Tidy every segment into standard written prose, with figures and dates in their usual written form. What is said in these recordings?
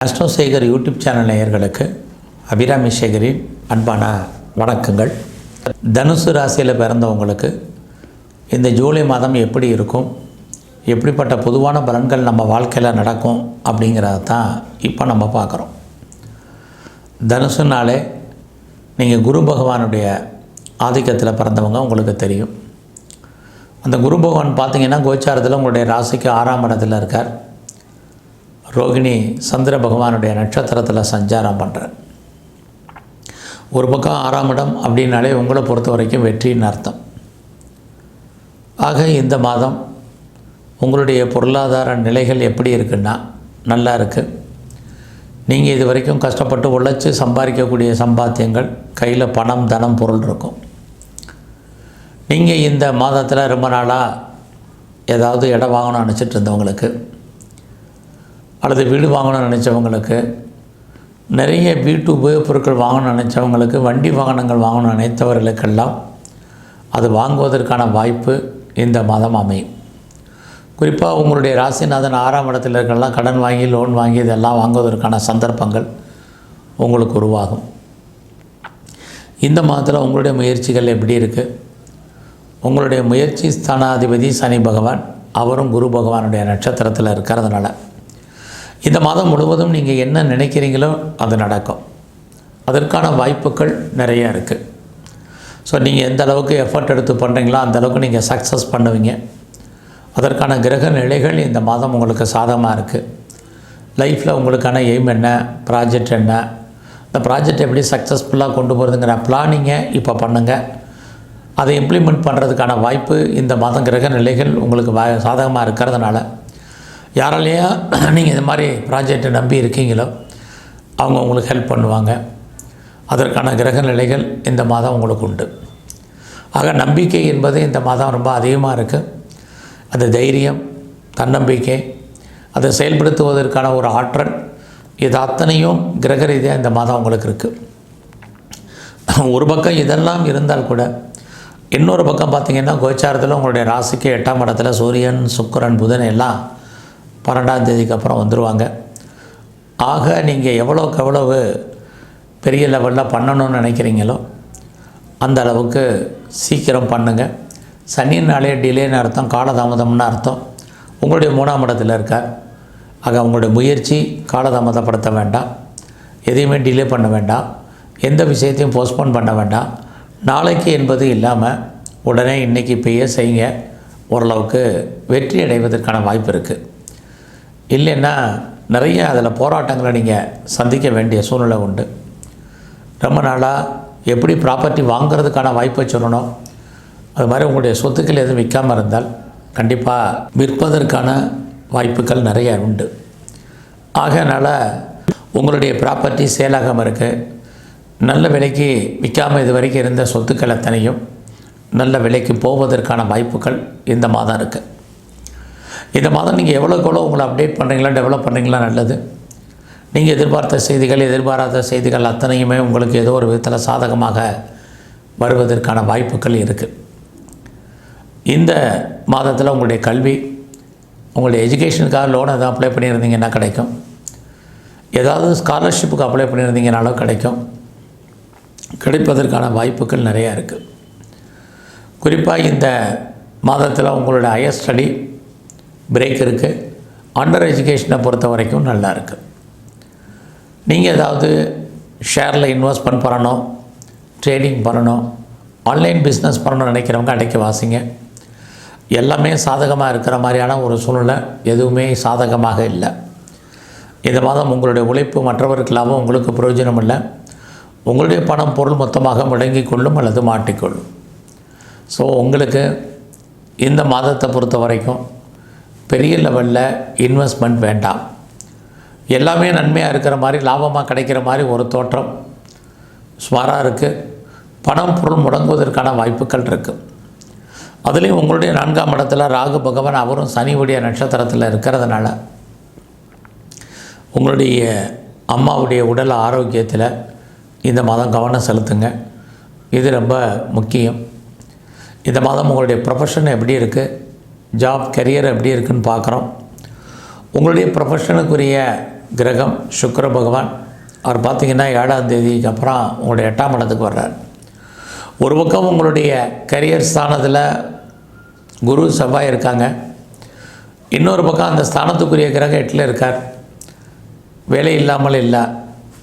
அஸ்ட்ரோசேகர் YouTube channel நேயர்களுக்கு அபிராமி சேகரின் அன்பான வணக்கங்கள். தனுசு ராசியில் பிறந்தவங்களுக்கு இந்த ஜூலை மாதம் எப்படி இருக்கும், எப்படிப்பட்ட பொதுவான பலன்கள் நம்ம வாழ்க்கையில் நடக்கும் அப்படிங்கிறத தான் இப்போ நம்ம பார்க்குறோம். தனுசுனாலே நீங்கள் குரு பகவானுடைய ஆதிக்கத்தில் பிறந்தவங்க உங்களுக்கு தெரியும். அந்த குரு பகவான் பார்த்திங்கன்னா கோச்சாரத்தில் உங்களுடைய ராசிக்கு 6ஆம் இடத்துல இருக்கார். ரோகிணி சந்திர பகவானுடைய நட்சத்திரத்தில் சஞ்சாரம் பண்ணுறார். ஒரு பக்கம் 6ஆம் இடம் அப்படின்னாலே உங்களை பொறுத்த வரைக்கும் வெற்றின்னு அர்த்தம். ஆக இந்த மாதம் உங்களுடைய பொருளாதார நிலைகள் எப்படி இருக்குன்னா நல்லா இருக்குது. நீங்கள் இது வரைக்கும் கஷ்டப்பட்டு உழைச்சி சம்பாதிக்கக்கூடிய சம்பாத்தியங்கள் கையில் பணம் தனம் பொருள் இருக்கும். நீங்கள் இந்த மாதத்தில் ரொம்ப நாளாக ஏதாவது இடம் வாங்கணும்னு நினச்சிட்டு இருந்தவங்களுக்கு, அல்லது வீடு வாங்கணும்னு நினச்சவங்களுக்கு, நிறைய வீட்டு உபயோகப் பொருட்கள் வாங்கணும்னு நினச்சவங்களுக்கு, வண்டி வாகனங்கள் வாங்கணும்னு நினைத்தவர்களுக்கெல்லாம் அது வாங்குவதற்கான வாய்ப்பு இந்த மாதம் அமையும். குறிப்பாக உங்களுடைய ராசிநாதன் 6ஆம் இடத்தில் இருக்கலாம் கடன் வாங்கி லோன் வாங்கி இதெல்லாம் வாங்குவதற்கான சந்தர்ப்பங்கள் உங்களுக்கு உருவாகும். இந்த மாதத்தில் உங்களுடைய முயற்சிகள் எப்படி இருக்குது? உங்களுடைய முயற்சி ஸ்தானாதிபதி சனி பகவான், அவரும் குரு பகவானுடைய நட்சத்திரத்தில் இருக்கிறதுனால இந்த மாதம் முழுவதும் நீங்கள் என்ன நினைக்கிறீங்களோ அது நடக்கும். அதற்கான வாய்ப்புகள் நிறையா இருக்குது. ஸோ நீங்கள் எந்த அளவுக்கு எஃபர்ட் எடுத்து பண்ணுறீங்களோ அந்தளவுக்கு நீங்கள் சக்ஸஸ் பண்ணுவீங்க. அதற்கான கிரக நிலைகள் இந்த மாதம் உங்களுக்கு சாதகமாக இருக்குது. லைஃப்பில் உங்களுக்கான எய்ம் என்ன, ப்ராஜெக்ட் என்ன, இந்த ப்ராஜெக்ட் எப்படி சக்ஸஸ்ஃபுல்லாக கொண்டு போகிறதுங்கிற பிளானிங்கை இப்போ பண்ணுங்கள். அதை இம்ப்ளிமெண்ட் பண்ணுறதுக்கான வாய்ப்பு இந்த மாதம் கிரக நிலைகள் உங்களுக்கு சாதகமாக இருக்கிறதுனால யாராலையா நீங்கள் இந்த மாதிரி ப்ராஜெக்டை நம்பி இருக்கீங்களோ அவங்க உங்களுக்கு ஹெல்ப் பண்ணுவாங்க. அதற்கான கிரக நிலைகள் இந்த மாதம் உங்களுக்கு உண்டு. ஆக நம்பிக்கை என்பது இந்த மாதம் ரொம்ப அதிகமாக இருக்குது. அது தைரியம், தன்னம்பிக்கை, அதை செயல்படுத்துவதற்கான ஒரு ஆற்றல், இது அத்தனையும் கிரக ரீதியாக இந்த மாதம் உங்களுக்கு இருக்குது. ஒரு பக்கம் இதெல்லாம் இருந்தால் கூட இன்னொரு பக்கம் பார்த்திங்கன்னா கோச்சாரத்தில் உங்களுடைய ராசிக்கு 8ஆம் இடத்துல சூரியன் சுக்கிரன் புதன் எல்லாம் 12ஆம் தேதிக்கு அப்புறம் வந்துடுவாங்க. ஆக நீங்கள் எவ்வளோக்கு எவ்வளவு பெரிய லெவலில் பண்ணணும்னு நினைக்கிறீங்களோ அந்த அளவுக்கு சீக்கிரம் பண்ணுங்கள். சனினாலே டிலேன்னு அர்த்தம், காலதாமதம்னு அர்த்தம். உங்களுடைய 3ஆம் இடத்துல இருக்கார். ஆக உங்களுடைய முயற்சி காலதாமதப்படுத்த வேண்டாம், எதையுமே டிலே பண்ண வேண்டாம், எந்த விஷயத்தையும் போஸ்ட்போன் பண்ண வேண்டாம். நாளைக்கு என்பது இல்லாமல் உடனே இன்றைக்கி இப்போயே செய்யுங்க. ஓரளவுக்கு வெற்றி அடைவதற்கான வாய்ப்பு இருக்குது. இல்லைன்னா நிறைய அதில் போராட்டங்களை நீங்கள் சந்திக்க வேண்டிய சூழ்நிலை உண்டு. ரொம்ப நாளாக எப்படி ப்ராப்பர்ட்டி வாங்கிறதுக்கான வாய்ப்பை சொல்லணும், அது மாதிரி உங்களுடைய சொத்துக்கள் எதுவும் விற்காமல் இருந்தால் கண்டிப்பாக விற்பதற்கான வாய்ப்புகள் நிறைய உண்டு. ஆகையினால் உங்களுடைய ப்ராப்பர்ட்டி சேலாகாமல் இருக்குது. நல்ல விலைக்கு விற்காமல் இது வரைக்கும் இருந்த சொத்துக்கள் அத்தனையும் நல்ல விலைக்கு போவதற்கான வாய்ப்புகள் இந்த மாதம் இருக்குது. இந்த மாதம் நீங்கள் எவ்வளோக்கு எவ்வளோ உங்களை அப்டேட் பண்ணுறீங்களா, டெவலப் பண்ணுறீங்களா நல்லது. நீங்கள் எதிர்பார்த்த செய்திகள், எதிர்பாராத செய்திகள் அத்தனையுமே உங்களுக்கு ஏதோ ஒரு விதத்தில் சாதகமாக வருவதற்கான வாய்ப்புகள் இருக்குது. இந்த மாதத்தில் உங்களுடைய கல்வி, உங்களுடைய எஜுகேஷனுக்காக லோன் எதாவது அப்ளை பண்ணியிருந்தீங்கன்னா கிடைக்கும். ஏதாவது ஸ்காலர்ஷிப்புக்கு அப்ளை பண்ணியிருந்தீங்கனாலும் கிடைக்கும். கிடைப்பதற்கான வாய்ப்புகள் நிறையா இருக்குது. குறிப்பாக இந்த மாதத்தில் உங்களோட ஹையர் ஸ்டடி பிரேக் இருக்குது. அண்டர் எஜுகேஷனை பொறுத்த வரைக்கும் நல்லா இருக்குது. நீங்கள் ஏதாவது ஷேரில் இன்வெஸ்ட்மெண்ட் பண்ணணும், ட்ரேடிங் பண்ணணும், ஆன்லைன் பிஸ்னஸ் பண்ணணும்னு நினைக்கிறவங்க அடைக்க வாசிங்க. எல்லாமே சாதகமாக இருக்கிற மாதிரியான ஒரு சூழ்நிலை எதுவுமே சாதகமாக இல்லை. இந்த மாதம் உங்களுடைய உழைப்பு மற்றவர்களுக்காகவும் உங்களுக்கு பிரயோஜனம் இல்லை. உங்களுடைய பணம் பொருள் மொத்தமாக முடங்கி கொள்ளும் அல்லது மாட்டிக்கொள்ளும். ஸோ உங்களுக்கு இந்த மாதத்தை பொறுத்த வரைக்கும் பெரிய லெவலில் இன்வெஸ்ட்மெண்ட் வேண்டாம். எல்லாமே நன்மையாக இருக்கிற மாதிரி, லாபமாக கிடைக்கிற மாதிரி ஒரு தோற்றம் சுமாராக இருக்குது. பணம் பொருள் முடங்குவதற்கான வாய்ப்புகள் இருக்குது. அதுலேயும் உங்களுடைய 4ஆம் இடத்துல ராகு பகவான், அவரும் சனியுடைய நட்சத்திரத்தில் இருக்கிறதுனால உங்களுடைய அம்மாவுடைய உடல் ஆரோக்கியத்தில் இந்த மாதம் கவனம் செலுத்துங்க. இது ரொம்ப முக்கியம். இந்த மாதம் உங்களுடைய ப்ரொஃபஷன் எப்படி இருக்குது, ஜாப் கரியர் எப்படி இருக்குதுன்னு பார்க்குறோம். உங்களுடைய ப்ரொஃபஷனுக்குரிய கிரகம் சுக்கிர பகவான். அவர் பார்த்திங்கன்னா 7ஆம் தேதிக்கு அப்புறம் உங்களுடைய 8ஆம் இடத்துக்கு வர்றார். ஒரு பக்கம் உங்களுடைய கரியர் ஸ்தானத்தில் குரு செவ்வாய் இருக்காங்க, இன்னொரு பக்கம் அந்த ஸ்தானத்துக்குரிய கிரகம் 8ல் இருக்கார். வேலை இல்லாமல் இல்லை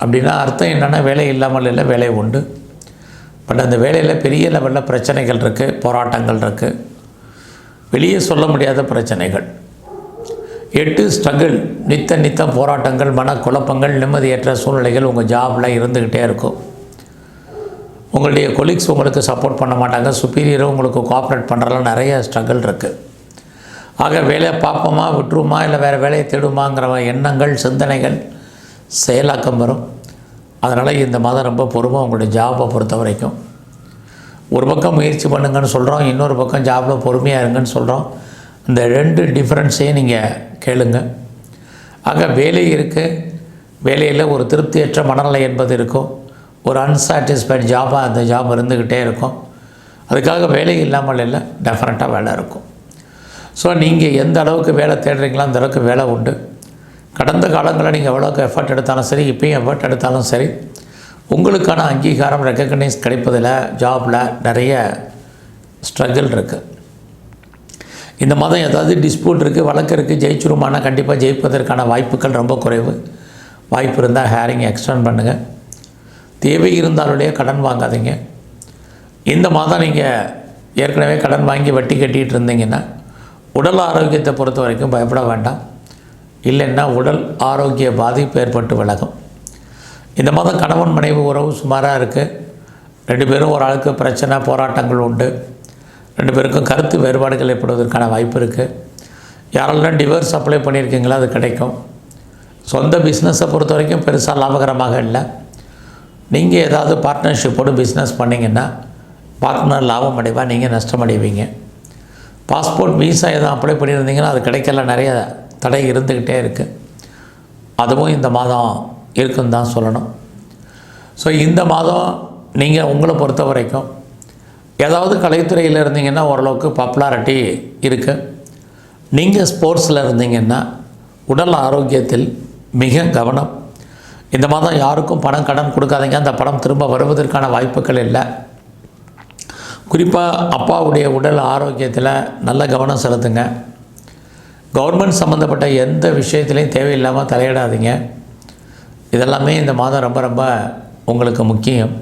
அப்படின்னா அர்த்தம் என்னென்னா வேலை இல்லாமல் இல்லை, வேலை உண்டு. பட் அந்த வேலையில் பெரிய லெவலில் பிரச்சனைகள் இருக்குது, போராட்டங்கள் இருக்குது, வெளியே சொல்ல முடியாத பிரச்சனைகள். 8 ஸ்ட்ரகிள், நித்தம் போராட்டங்கள், மனக்குழப்பங்கள், நிம்மதியற்ற சூழ்நிலைகள் உங்கள் ஜாபில் இருந்துக்கிட்டே இருக்கும். உங்களுடைய கொலீக்ஸ் உங்களுக்கு சப்போர்ட் பண்ண மாட்டாங்க, சுப்பீரியரும் உங்களுக்கு கோஆப்ரேட் பண்ணுறலாம், நிறைய ஸ்ட்ரகிள் இருக்குது. ஆக வேலையை பார்ப்போமா விட்டுருமா இல்லை வேறு வேலையை தேடுமாங்கிற எண்ணங்கள் சிந்தனைகள் செயலாக்கம் வரும். அதனால் இந்த மாதம் ரொம்ப பொறுமை உங்களுடைய ஜாபை பொறுத்த வரைக்கும். ஒரு பக்கம் முயற்சி பண்ணுங்கன்னு சொல்கிறோம், இன்னொரு பக்கம் ஜாபில் பொறுமையாக இருங்கன்னு சொல்கிறோம். இந்த 2 டிஃப்ரென்ஸையும் நீங்கள் கேளுங்க. ஆக வேலை இருக்குது, வேலையில் ஒரு திருப்தியற்ற மனநிலை என்பது இருக்கும், ஒரு அன்சாட்டிஸ்ஃபைட் ஜாபாக அந்த ஜாப் இருந்துக்கிட்டே இருக்கும். அதுக்காக வேலை இல்லாமல் இல்லை, டெஃபினட்டாக வேலை இருக்கும். ஸோ நீங்கள் எந்த அளவுக்கு வேலை தேடுறீங்களோ அந்த அளவுக்கு வேலை உண்டு. கடந்த காலங்களில் நீங்கள் எவ்வளோக்கு எஃபர்ட் எடுத்தாலும் சரி, இப்போயும் எஃபர்ட் எடுத்தாலும் சரி, உங்களுக்கான அங்கீகாரம் ரெக்கக்னைஸ் கிடைப்பதில் ஜாபில் நிறைய ஸ்ட்ரகிள் இருக்குது. இந்த மாதம் ஏதாவது டிஸ்பியூட் இருக்குது, வழக்கு இருக்குது, ஜெயிச்சுருமானா கண்டிப்பாக ஜெயிப்பதற்கான வாய்ப்புகள் ரொம்ப குறைவு. வாய்ப்பு இருந்தால் ஹேரிங் எக்ஸ்டெண்ட் பண்ணுங்கள். தேவை இருந்தாலுடைய கடன் வாங்காதீங்க. இந்த மாதம் நீங்கள் ஏற்கனவே கடன் வாங்கி வட்டி கட்டிகிட்டு இருந்தீங்கன்னா உடல் ஆரோக்கியத்தை பொறுத்த வரைக்கும் பயப்பட வேண்டாம். இல்லைன்னா உடல் ஆரோக்கிய பாதிப்பு ஏற்பட்டு விலகும். இந்த மாதம் கணவன் மனைவி உறவு சுமாராக இருக்குது. 2 பேரும் ஒரு ஆளுக்கு பிரச்சனை போராட்டங்கள் உண்டு. 2 பேருக்கும் கருத்து வேறுபாடுகள் ஏற்படுவதற்கான வாய்ப்பு இருக்குது. யாரெல்லாம் டிவோர்ஸ் அப்ளை பண்ணியிருக்கீங்களோ அது கிடைக்கும். சொந்த பிஸ்னஸை பொறுத்த வரைக்கும் பெருசாக லாபகரமாக இல்லை. நீங்கள் ஏதாவது பார்ட்னர்ஷிப்போடு பிஸ்னஸ் பண்ணிங்கன்னா பார்ட்னர் லாபம் அடைவா, நீங்கள் நஷ்டம் அடைவீங்க. பாஸ்போர்ட் வீசா எதுவும் அப்ளை பண்ணியிருந்தீங்கன்னா அது கிடைக்கல, நிறைய தடை இருந்துக்கிட்டே இருக்குது. அதுவும் இந்த மாதம் இருக்குன்னு தான் சொல்லணும். ஸோ இந்த மாதம் நீங்கள் உங்களை பொறுத்த வரைக்கும் ஏதாவது கலைத்துறையில் இருந்தீங்கன்னா ஓரளவுக்கு பாப்புலாரிட்டி இருக்குது. நீங்கள் ஸ்போர்ட்ஸில் இருந்தீங்கன்னா உடல் ஆரோக்கியத்தில் மிக கவனம். இந்த மாதம் யாருக்கும் பணம் கடன் கொடுக்காதீங்க, அந்த பணம் திரும்ப வருவதற்கான வாய்ப்புகள் இல்லை. குறிப்பாக அப்பாவுடைய உடல் ஆரோக்கியத்தில் நல்ல கவனம் செலுத்துங்க. கவர்மெண்ட் சம்மந்தப்பட்ட எந்த விஷயத்துலையும் தேவையில்லாமல் தலையிடாதீங்க. இதெல்லாமே இந்த மாதம் ரொம்ப ரொம்ப உங்களுக்கு முக்கியம்.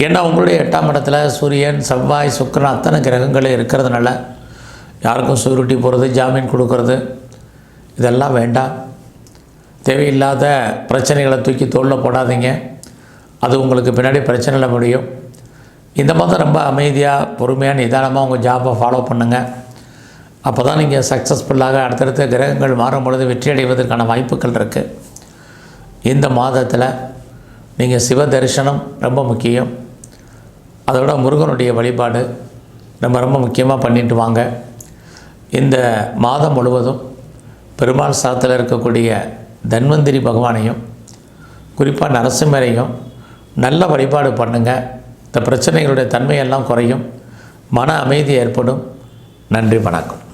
ஏன்னா உங்களுடைய 8ஆம் இடத்துல சூரியன் செவ்வாய் சுக்கிரன் அத்தனை கிரகங்களும் இருக்கிறதுனால யாருக்கும் சூரிட்டி போகிறது, ஜாமீன் கொடுக்கறது இதெல்லாம் வேண்டாம். தேவையில்லாத பிரச்சனைகளை தூக்கி தோளில் போடாதீங்க, அது உங்களுக்கு பின்னாடி பிரச்சனையில் முடியும். இந்த மாதம் ரொம்ப அமைதியாக பொறுமையாக நிதானமாக உங்கள் ஜாபை ஃபாலோ பண்ணுங்கள். அப்போ தான் நீங்கள் சக்ஸஸ்ஃபுல்லாக அடுத்தடுத்த கிரகங்கள் மாறும் பொழுது வெற்றி அடைவதற்கான வாய்ப்புகள் இருக்குது. இந்த மாதத்தில் நீங்கள் சிவ தரிசனம் ரொம்ப முக்கியம். அதோட முருகனுடைய வழிபாடு ரொம்ப முக்கியமாக பண்ணிட்டு வாங்க. இந்த மாதம் முழுவதும் பெருமாள் சாத்தில் இருக்கக்கூடிய தன்வந்திரி பகவானையும் குறிப்பாக நரசிம்மரையும் நல்ல வழிபாடு பண்ணுங்கள். இந்த பிரச்சனைகளுடைய தன்மையெல்லாம் குறையும், மன அமைதி ஏற்படும். நன்றி, வணக்கம்.